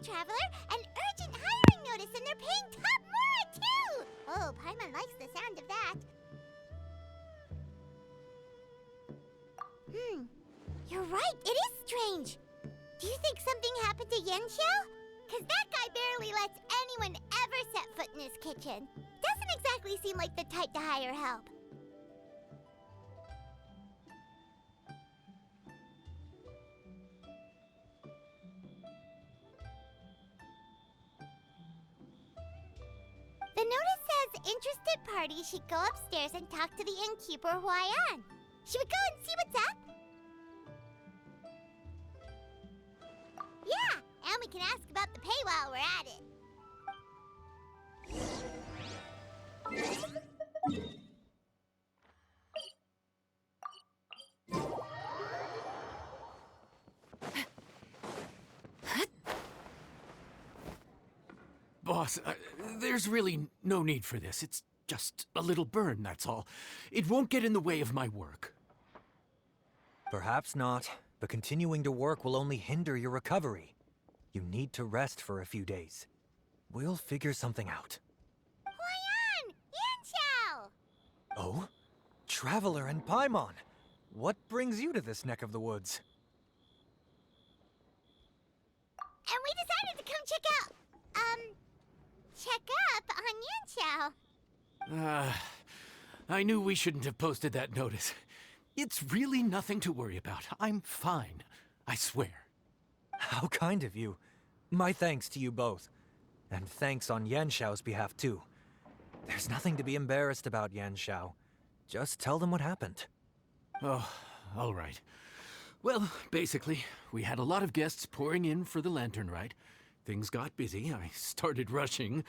Traveler! An urgent hiring notice, and they're paying top more, too! Oh, Paimon likes the sound of that. You're right, it is strange. Do you think something happened to Yanxiao? Because that guy barely lets anyone ever set foot in his kitchen. Doesn't exactly seem like the type to hire help. The notice says interested parties should go upstairs and talk to the innkeeper Huayan. Should we go and see what's up? Yeah, and we can ask about the pay while we're at it. Boss, there's really no need for this. It's just a little burn, that's all. It won't get in the way of my work. Perhaps not, but continuing to work will only hinder your recovery. You need to rest for a few days. We'll figure something out. Huayan! Yanxiao! Oh? Traveler and Paimon! What brings you to this neck of the woods? And we decided to come check up on Yanxiao. I knew we shouldn't have posted that notice. It's really nothing to worry about. I'm fine. I swear. How kind of you. My thanks to you both. And thanks on Yanxiao's behalf, too. There's nothing to be embarrassed about, Yanxiao. Just tell them what happened. Oh, all right. Well, basically, we had a lot of guests pouring in for the lantern rite. Things got busy, I started rushing,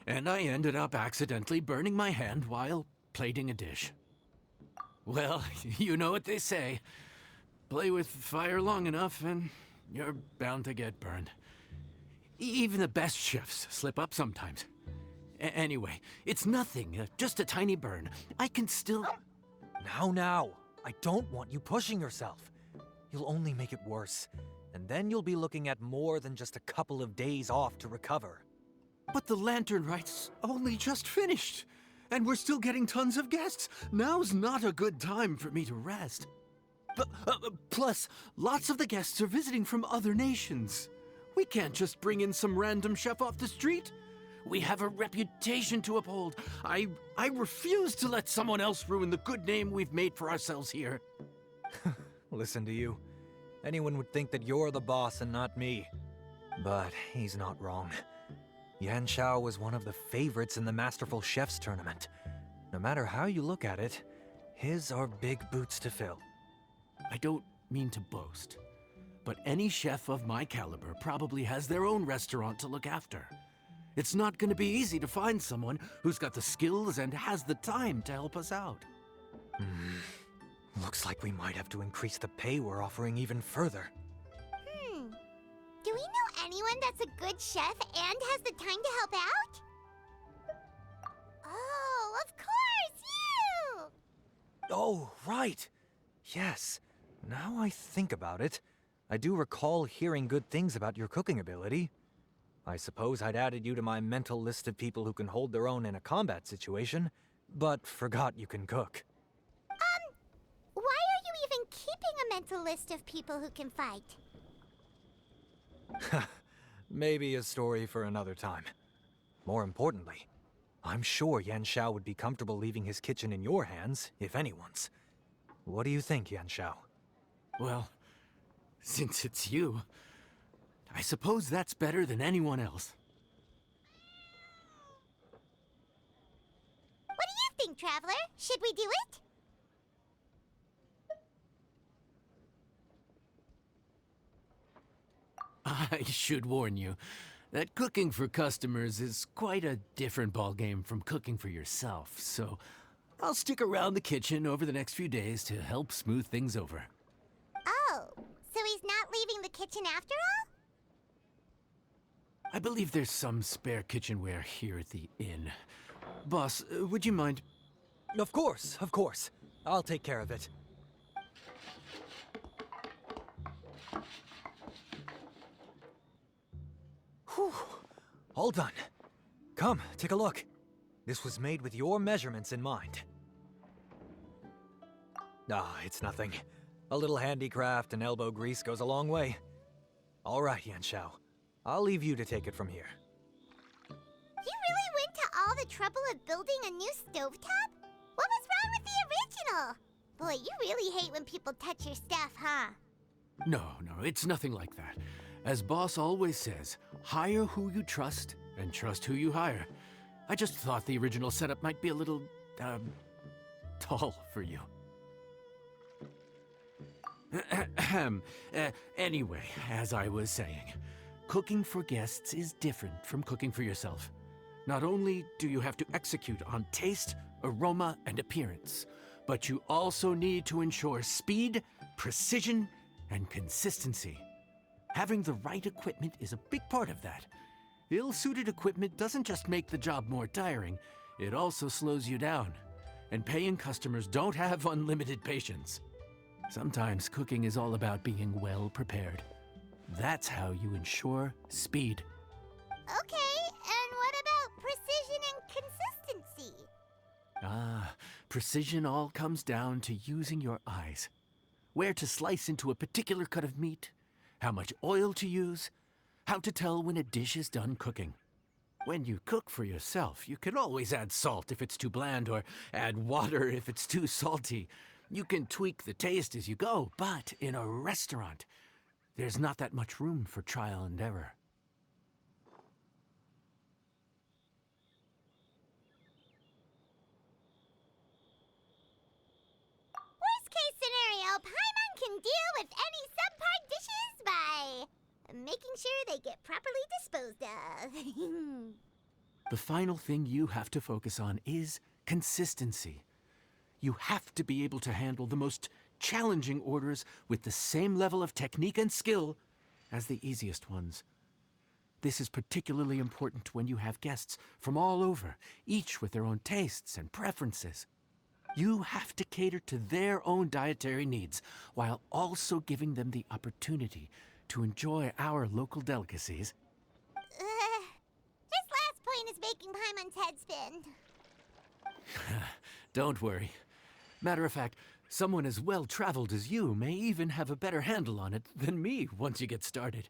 and I ended up accidentally burning my hand while plating a dish. Well, you know what they say. Play with fire long enough and you're bound to get burned. Even the best chefs slip up sometimes. Anyway, it's nothing, just a tiny burn. I can still... Now, I don't want you pushing yourself. You'll only make it worse. And then you'll be looking at more than just a couple of days off to recover. But the lantern rite's only just finished. And we're still getting tons of guests. Now's not a good time for me to rest. Plus, lots of the guests are visiting from other nations. We can't just bring in some random chef off the street. We have a reputation to uphold. I refuse to let someone else ruin the good name we've made for ourselves here. Listen to you. Anyone would think that you're the boss and not me. But he's not wrong. Yanxiao was one of the favorites in the Masterful Chefs tournament. No matter how you look at it, his are big boots to fill. I don't mean to boast, but any chef of my caliber probably has their own restaurant to look after. It's not going to be easy to find someone who's got the skills and has the time to help us out. Looks like we might have to increase the pay we're offering even further. Do we know anyone that's a good chef and has the time to help out? Oh, of course, you! Oh, right. Yes. Now I think about it, I do recall hearing good things about your cooking ability. I suppose I'd added you to my mental list of people who can hold their own in a combat situation, but forgot you can cook. Why are you even keeping a mental list of people who can fight? Maybe a story for another time. More importantly, I'm sure Yanxiao would be comfortable leaving his kitchen in your hands, if anyone's. What do you think, Yanxiao? Well, since it's you, I suppose that's better than anyone else. What do you think, Traveler? Should we do it? I should warn you that cooking for customers is quite a different ballgame from cooking for yourself, so I'll stick around the kitchen over the next few days to help smooth things over. Oh, so he's not leaving the kitchen after all? I believe there's some spare kitchenware here at the inn. Boss, would you mind? Of course. I'll take care of it. All done. Come, take a look. This was made with your measurements in mind. Ah, it's nothing. A little handicraft and elbow grease goes a long way. All right, Yanxiao. I'll leave you to take it from here. You really went to all the trouble of building a new stovetop? What was wrong with the original? Boy, you really hate when people touch your stuff, huh? No, it's nothing like that. As Boss always says, hire who you trust and trust who you hire. I just thought the original setup might be a little, tall for you. Anyway, as I was saying, cooking for guests is different from cooking for yourself. Not only do you have to execute on taste, aroma, and appearance, but you also need to ensure speed, precision, and consistency. Having the right equipment is a big part of that. Ill-suited equipment doesn't just make the job more tiring, it also slows you down. And paying customers don't have unlimited patience. Sometimes cooking is all about being well prepared. That's how you ensure speed. Okay, and what about precision and consistency? Precision all comes down to using your eyes. Where to slice into a particular cut of meat, how much oil to use, how to tell when a dish is done cooking. When you cook for yourself, you can always add salt if it's too bland or add water if it's too salty. You can tweak the taste as you go, but in a restaurant, there's not that much room for trial and error. Worst case scenario, Paimon can deal with any subpar dishes by making sure they get properly disposed of. The final thing you have to focus on is consistency. You have to be able to handle the most challenging orders with the same level of technique and skill as the easiest ones. This is particularly important when you have guests from all over, each with their own tastes and preferences. You have to cater to their own dietary needs while also giving them the opportunity to enjoy our local delicacies. This last point is making Paimon's head spin. Don't worry. Matter of fact, someone as well-traveled as you may even have a better handle on it than me once you get started.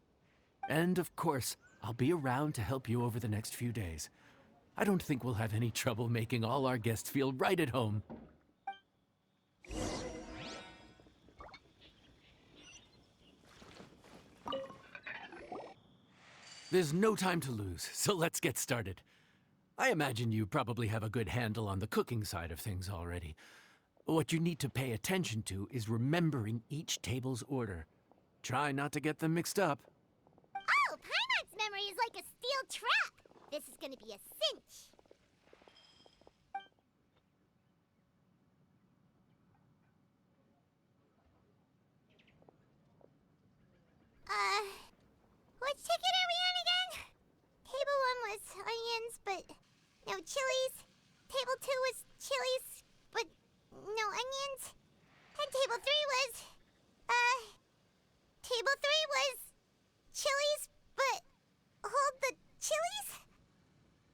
And of course, I'll be around to help you over the next few days. I don't think we'll have any trouble making all our guests feel right at home. There's no time to lose, so let's get started. I imagine you probably have a good handle on the cooking side of things already. What you need to pay attention to is remembering each table's order. Try not to get them mixed up. Oh, Paimon's memory is like a steel trap. This is gonna be a cinch. Which ticket are we on again? Table 1 was onions, but no chilies. Table 2 was chilies, but no onions. And table 3 was, table 3 was chilies, but hold the chilies?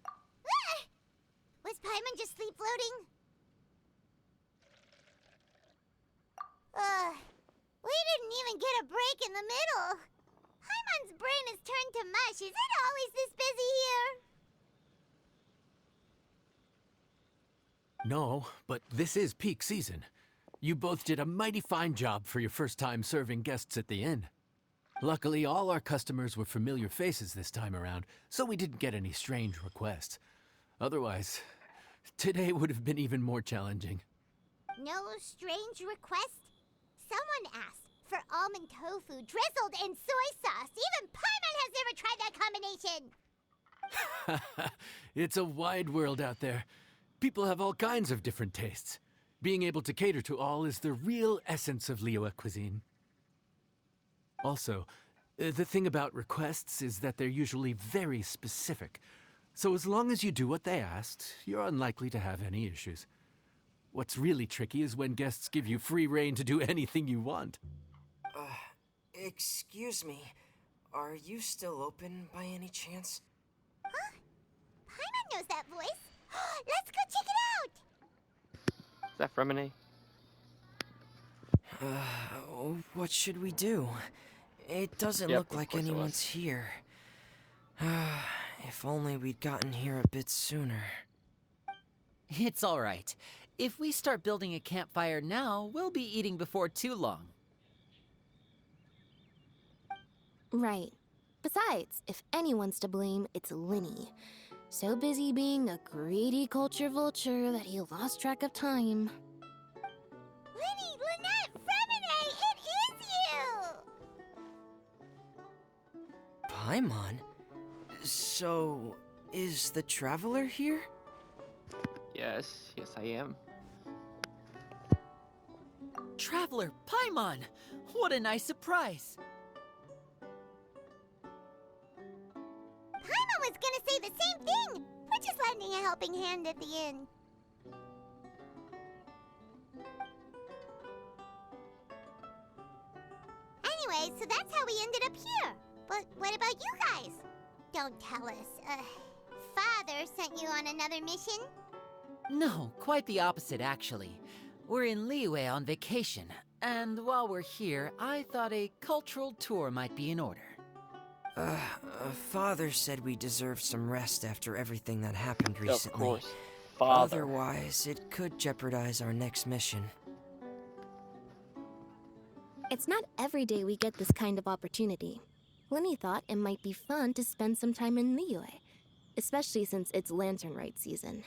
Ah! Was Paimon just sleep floating? We didn't even get a break in the middle. Paimon's brain has turned to mush. Is it always this busy here? No, but this is peak season. You both did a mighty fine job for your first time serving guests at the inn. Luckily, all our customers were familiar faces this time around, so we didn't get any strange requests. Otherwise, today would have been even more challenging. No strange request? Someone asked for almond tofu drizzled in soy sauce. Even Paimon has never tried that combination. It's a wide world out there. People have all kinds of different tastes. Being able to cater to all is the real essence of Liyue cuisine. Also, the thing about requests is that they're usually very specific. So as long as you do what they asked, you're unlikely to have any issues. What's really tricky is when guests give you free rein to do anything you want. Excuse me. Are you still open by any chance? Huh? knows that voice. Let's go check it out. Is that Fremine? What should we do? It doesn't Yep, look of like course it anyone's was. here. If only we'd gotten here a bit sooner. It's all right. If we start building a campfire now, we'll be eating before too long. Right. Besides, if anyone's to blame, it's Linny. So busy being a greedy culture vulture that he lost track of time. Linny, Lynette, Fremine, it is you! Paimon? So, is the Traveler here? Yes, I am. Traveler, Paimon! What a nice surprise! Paimon was gonna say the same thing. We're just lending a helping hand at the inn. Anyway, so that's how we ended up here. But what about you guys? Don't tell us. Father sent you on another mission? No, quite the opposite, actually. We're in Liyue on vacation, and while we're here, I thought a cultural tour might be in order. Father said we deserve some rest after everything that happened recently. Of course. Father. Otherwise, it could jeopardize our next mission. It's not every day we get this kind of opportunity. Linny thought it might be fun to spend some time in Liyue, especially since it's Lantern Rite season.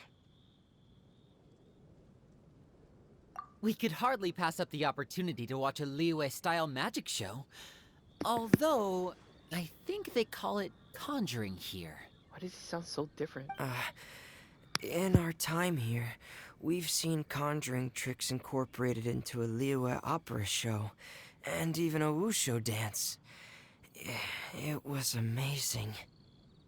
We could hardly pass up the opportunity to watch a Liyue-style magic show. Although, I think they call it conjuring here. Why does he sound so different? In our time here, we've seen conjuring tricks incorporated into a Liyue opera show, and even a wushu dance. It was amazing.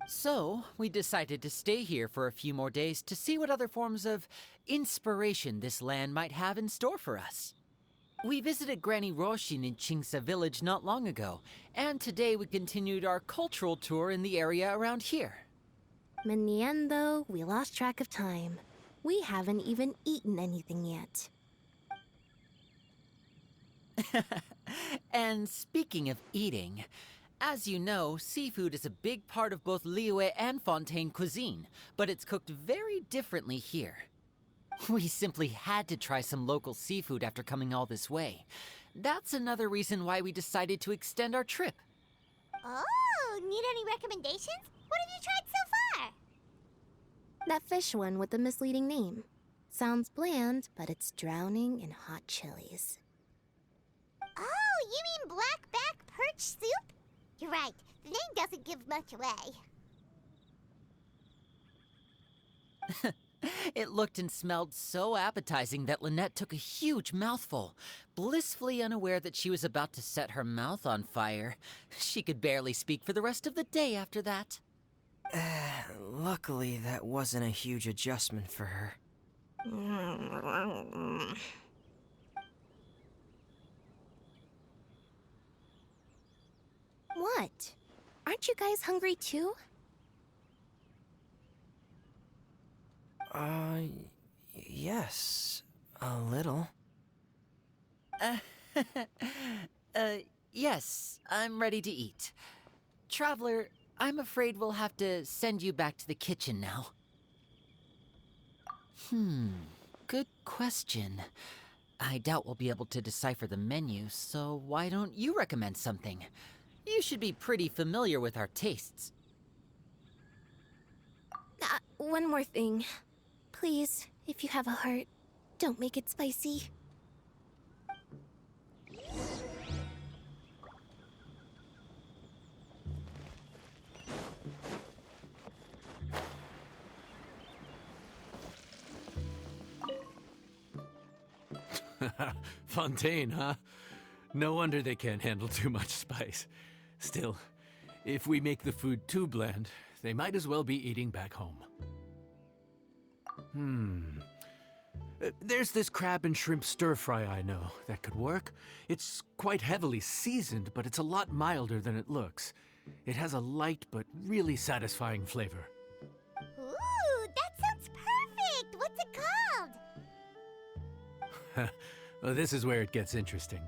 So, we decided to stay here for a few more days to see what other forms of inspiration this land might have in store for us. We visited Granny Roshin in Chingsa village not long ago, and today we continued our cultural tour in the area around here. In the end, though, we lost track of time. We haven't even eaten anything yet. And speaking of eating, as you know, seafood is a big part of both Liyue and Fontaine cuisine, but it's cooked very differently here. We simply had to try some local seafood after coming all this way. That's another reason why we decided to extend our trip. Oh, need any recommendations? What have you tried so far? That fish one with the misleading name. Sounds bland, but it's drowning in hot chilies. Oh, you mean blackback perch soup? You're right, the name doesn't give much away. It looked and smelled so appetizing that Lynette took a huge mouthful, blissfully unaware that she was about to set her mouth on fire. She could barely speak for the rest of the day after that. Luckily, that wasn't a huge adjustment for her. What? Aren't you guys hungry too? Yes, a little. Yes, I'm ready to eat. Traveler, I'm afraid we'll have to send you back to the kitchen now. Good question. I doubt we'll be able to decipher the menu, so why don't you recommend something? You should be pretty familiar with our tastes. One more thing. Please, if you have a heart, don't make it spicy. Fontaine, huh? No wonder they can't handle too much spice. Still, if we make the food too bland, they might as well be eating back home. There's this crab and shrimp stir-fry I know that could work. It's quite heavily seasoned, but it's a lot milder than it looks. It has a light but really satisfying flavor. Ooh, Oh, this is where it gets interesting.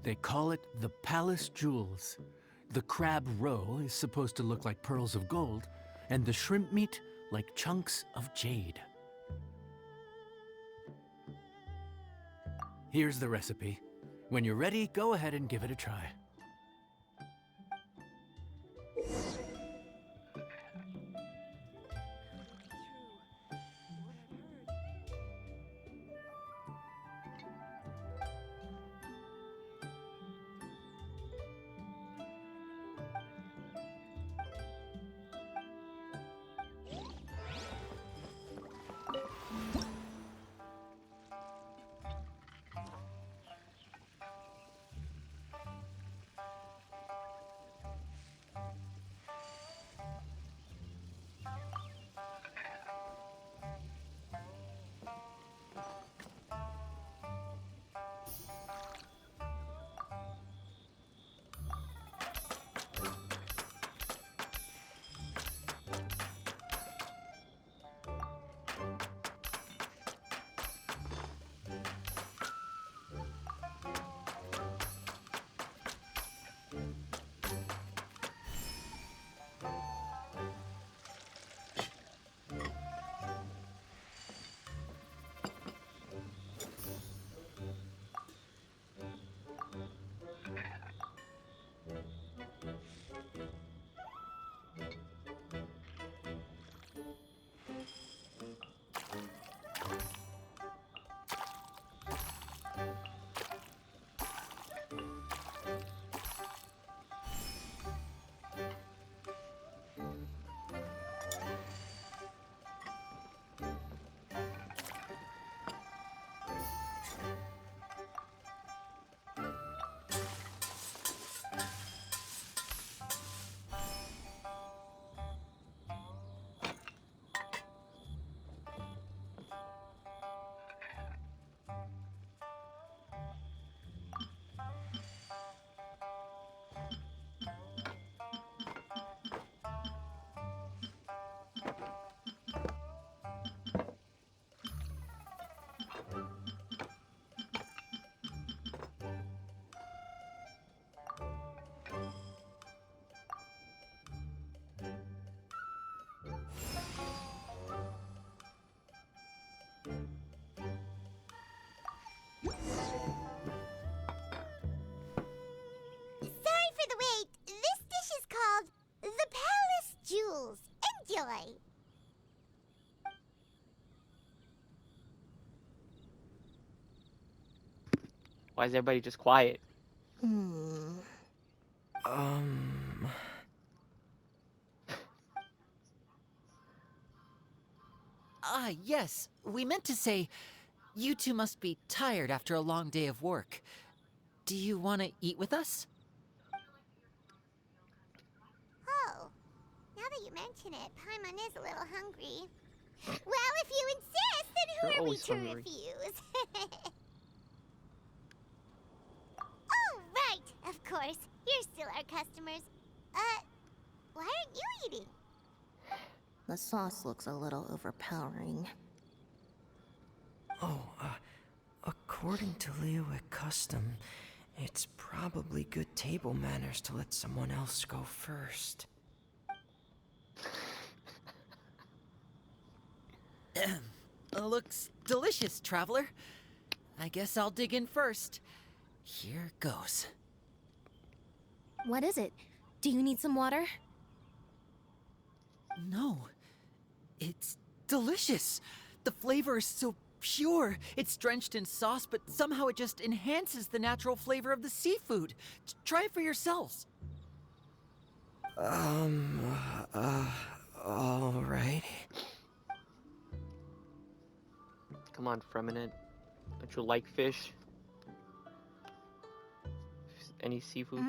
They call it the Palace Jewels. The crab roe is supposed to look like pearls of gold, and the shrimp meat like chunks of jade. Here's the recipe. When you're ready, go ahead and give it a try. Sorry for the wait. This dish is called the Palace Jewels. Enjoy. Why is everybody just quiet? Ah, yes. We meant to say, you two must be tired after a long day of work. Do you want to eat with us? Oh, now that you mention it, Paimon is a little hungry. Well, if you insist, then who You're are we always to hungry. refuse? Oh, right, of course. You're still our customers. Why aren't you eating? The sauce looks a little overpowering. Oh, according to Liyue custom, it's probably good table manners to let someone else go first. Looks delicious, traveler. I guess I'll dig in first. Here goes. What is it? Do you need some water? No. It's delicious. The flavor is so pure. It's drenched in sauce, but somehow it just enhances the natural flavor of the seafood. Try it for yourselves. Alright. Come on, Freminent. Don't you like fish? Any seafood?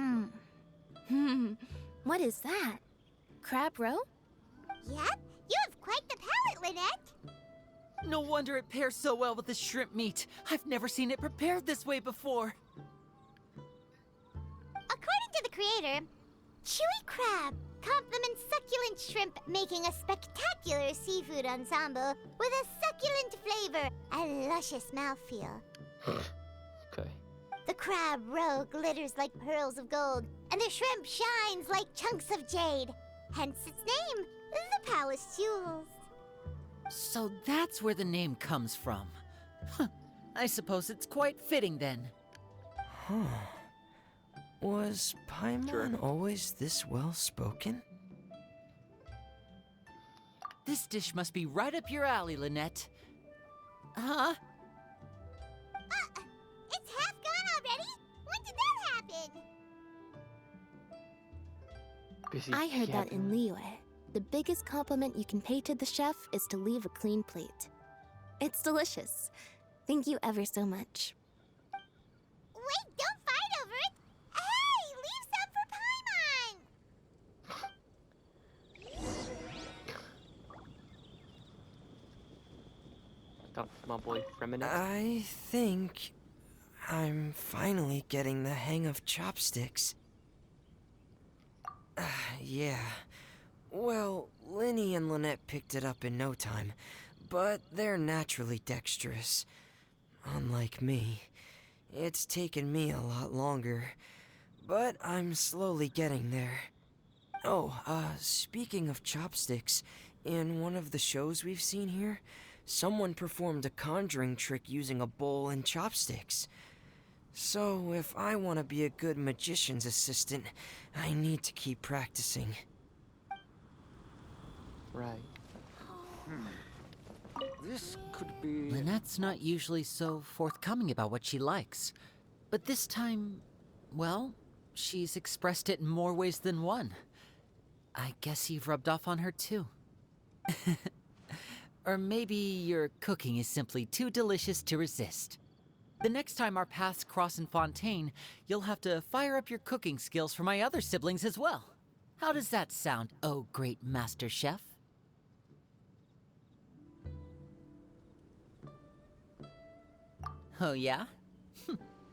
What is that? Crab roe? Yep, you have quite the palate, Lynette. No wonder it pairs so well with the shrimp meat. I've never seen it prepared this way before. According to the creator, chewy crab complements succulent shrimp, making a spectacular seafood ensemble with a succulent flavor and luscious mouthfeel. Okay. crab roe glitters like pearls of gold, and the shrimp shines like chunks of jade. Hence its name, the Palace Jewels. So that's where the name comes from. Huh. I suppose it's quite fitting then. Huh. Was Paimon Sure. always this well spoken? This dish must be right up your alley, Lynette. Huh? It's half gone already? When did that happen? Busy I heard that in yapping. Liyue. The biggest compliment you can pay to the chef is to leave a clean plate. It's delicious. Thank you ever so much. Wait, don't fight over it! Hey, leave some for Paimon! Stop, my boy, Freminate. I think I'm finally getting the hang of chopsticks. Yeah. Well, Linny and Lynette picked it up in no time, but they're naturally dexterous. Unlike me, it's taken me a lot longer, but I'm slowly getting there. Oh, speaking of chopsticks, in one of the shows we've seen here, someone performed a conjuring trick using a bowl and chopsticks. So, if I want to be a good magician's assistant, I need to keep practicing. Right. This could be. Lynette's not usually so forthcoming about what she likes. But this time, well, she's expressed it in more ways than one. I guess you've rubbed off on her too. Or maybe your cooking is simply too delicious to resist. The next time our paths cross in Fontaine, you'll have to fire up your cooking skills for my other siblings as well. How does that sound, oh great master chef? Oh yeah?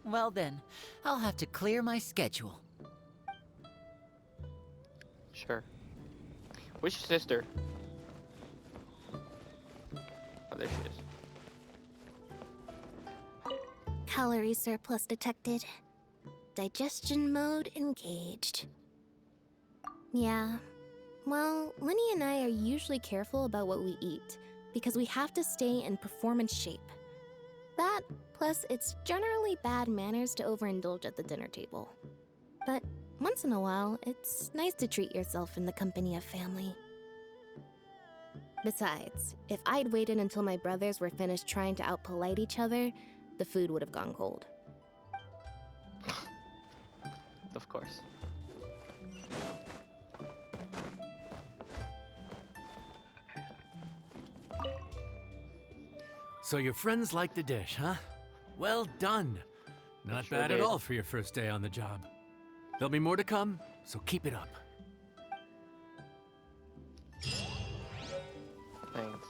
Well then, I'll have to clear my schedule. Sure. Which sister? Oh, there she is. Calorie surplus detected. Digestion mode engaged. Yeah. Well, Linny and I are usually careful about what we eat, because we have to stay in performance shape. That, plus it's generally bad manners to overindulge at the dinner table. But once in a while, it's nice to treat yourself in the company of family. Besides, if I'd waited until my brothers were finished trying to outpolite each other, the food would have gone cold. Of course. So your friends like the dish, huh? Well done. Not Sure bad at did. all for your first day on the job. There'll be more to come, so keep it up. Thanks.